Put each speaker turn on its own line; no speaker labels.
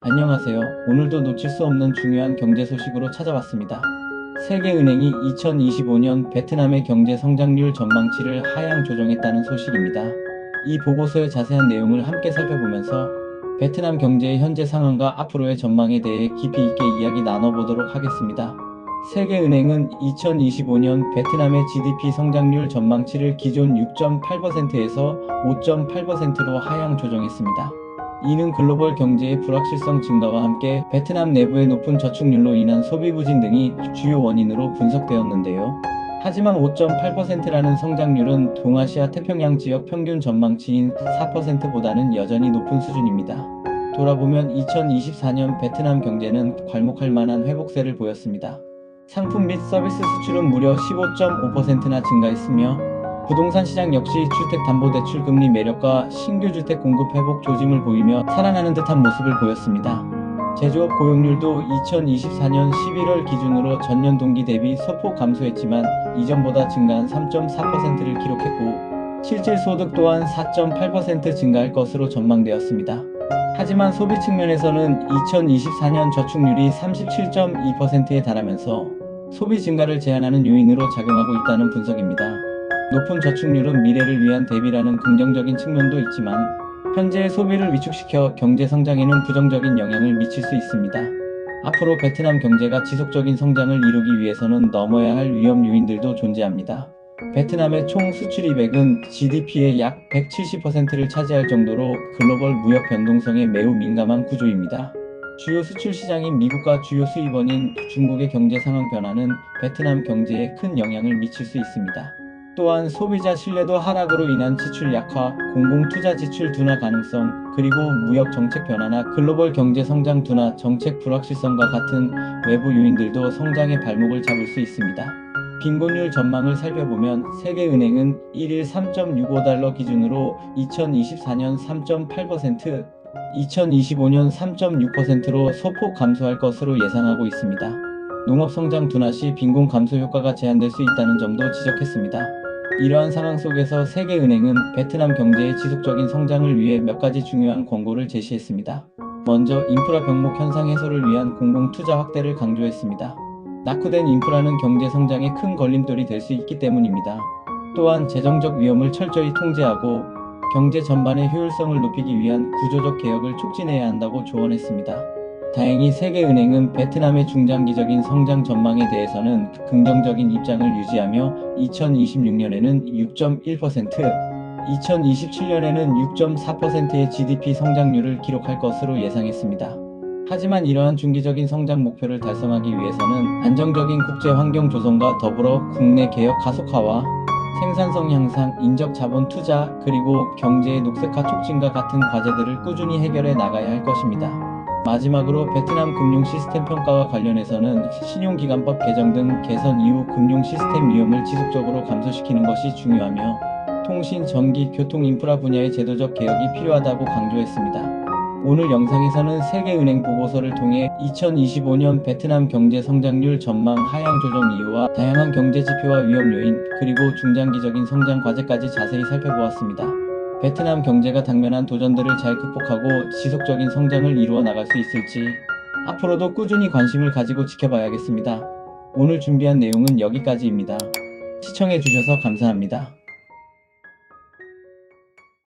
안녕하세요. 오늘도 놓칠 수 없는 중요한 경제 소식으로 찾아왔습니다. 세계은행이 2025년 베트남의 경제 성장률 전망치를 하향 조정했다는 소식입니다. 이 보고서의 자세한 내용을 함께 살펴보면서 베트남 경제의 현재 상황과 앞으로의 전망에 대해 깊이 있게 이야기 나눠보도록 하겠습니다. 세계은행은 2025년 베트남의 GDP 성장률 전망치를 기존 6.8%에서 5.8%로 하향 조정했습니다. 이는 글로벌 경제의 불확실성 증가와 함께 베트남 내부의 높은 저축률로 인한 소비 부진 등이 주요 원인으로 분석되었는데요. 하지만 5.8%라는 성장률은 동아시아 태평양 지역 평균 전망치인 4%보다는 여전히 높은 수준입니다. 돌아보면 2024년 베트남 경제는 괄목할 만한 회복세를 보였습니다. 상품 및 서비스 수출은 무려 15.5%나 증가했으며 부동산 시장 역시 주택담보대출 금리 매력과 신규 주택 공급 회복 조짐을 보이며 살아나는 듯한 모습을 보였습니다. 제조업 고용률도 2024년 11월 기준으로 전년 동기 대비 소폭 감소했지만 이전보다 증가한 3.4%를 기록했고 실질 소득 또한 4.8% 증가할 것으로 전망되었습니다. 하지만 소비 측면에서는 2024년 저축률이 37.2%에 달하면서 소비 증가를 제한하는 요인으로 작용하고 있다는 분석입니다. 높은 저축률은 미래를 위한 대비라는 긍정적인 측면도 있지만 현재의 소비를 위축시켜 경제 성장에는 부정적인 영향을 미칠 수 있습니다. 앞으로 베트남 경제가 지속적인 성장을 이루기 위해서는 넘어야 할 위험 요인들도 존재합니다. 베트남의 총 수출입액은 GDP의 약 170%를 차지할 정도로 글로벌 무역 변동성에 매우 민감한 구조입니다. 주요 수출 시장인 미국과 주요 수입원인 중국의 경제 상황 변화는 베트남 경제에 큰 영향을 미칠 수 있습니다. 또한 소비자 신뢰도 하락으로 인한 지출 약화, 공공투자 지출 둔화 가능성, 그리고 무역 정책 변화나 글로벌 경제 성장 둔화, 정책 불확실성과 같은 외부 요인들도 성장의 발목을 잡을 수 있습니다. 빈곤율 전망을 살펴보면 세계은행은 1일 3.65달러 기준으로 2024년 3.8%, 2025년 3.6%로 소폭 감소할 것으로 예상하고 있습니다. 농업 성장 둔화 시 빈곤 감소 효과가 제한될 수 있다는 점도 지적했습니다. 이러한 상황 속에서 세계은행은 베트남 경제의 지속적인 성장을 위해 몇 가지 중요한 권고를 제시했습니다. 먼저 인프라 병목 현상 해소를 위한 공공투자 확대를 강조했습니다. 낙후된 인프라는 경제 성장에 큰 걸림돌이 될 수 있기 때문입니다. 또한 재정적 위험을 철저히 통제하고 경제 전반의 효율성을 높이기 위한 구조적 개혁을 촉진해야 한다고 조언했습니다. 다행히 세계은행은 베트남의 중장기적인 성장 전망에 대해서는 긍정적인 입장을 유지하며 2026년에는 6.1%, 2027년에는 6.4%의 GDP 성장률을 기록할 것으로 예상했습니다. 하지만 이러한 중기적인 성장 목표를 달성하기 위해서는 안정적인 국제 환경 조성과 더불어 국내 개혁 가속화와 생산성 향상, 인적 자본 투자, 그리고 경제의 녹색화 촉진과 같은 과제들을 꾸준히 해결해 나가야 할 것입니다. 마지막으로 베트남 금융 시스템 평가와 관련해서는 신용기관법 개정 등 개선 이후 금융 시스템 위험을 지속적으로 감소시키는 것이 중요하며 통신, 전기, 교통 인프라 분야의 제도적 개혁이 필요하다고 강조했습니다. 오늘 영상에서는 세계은행 보고서를 통해 2025년 베트남 경제 성장률 전망 하향 조정 이유와 다양한 경제 지표와 위험 요인, 그리고 중장기적인 성장 과제까지 자세히 살펴보았습니다. 베트남 경제가 당면한 도전들을 잘 극복하고 지속적인 성장을 이루어 나갈 수 있을지 앞으로도 꾸준히 관심을 가지고 지켜봐야겠습니다. 오늘 준비한 내용은 여기까지입니다. 시청해주셔서 감사합니다.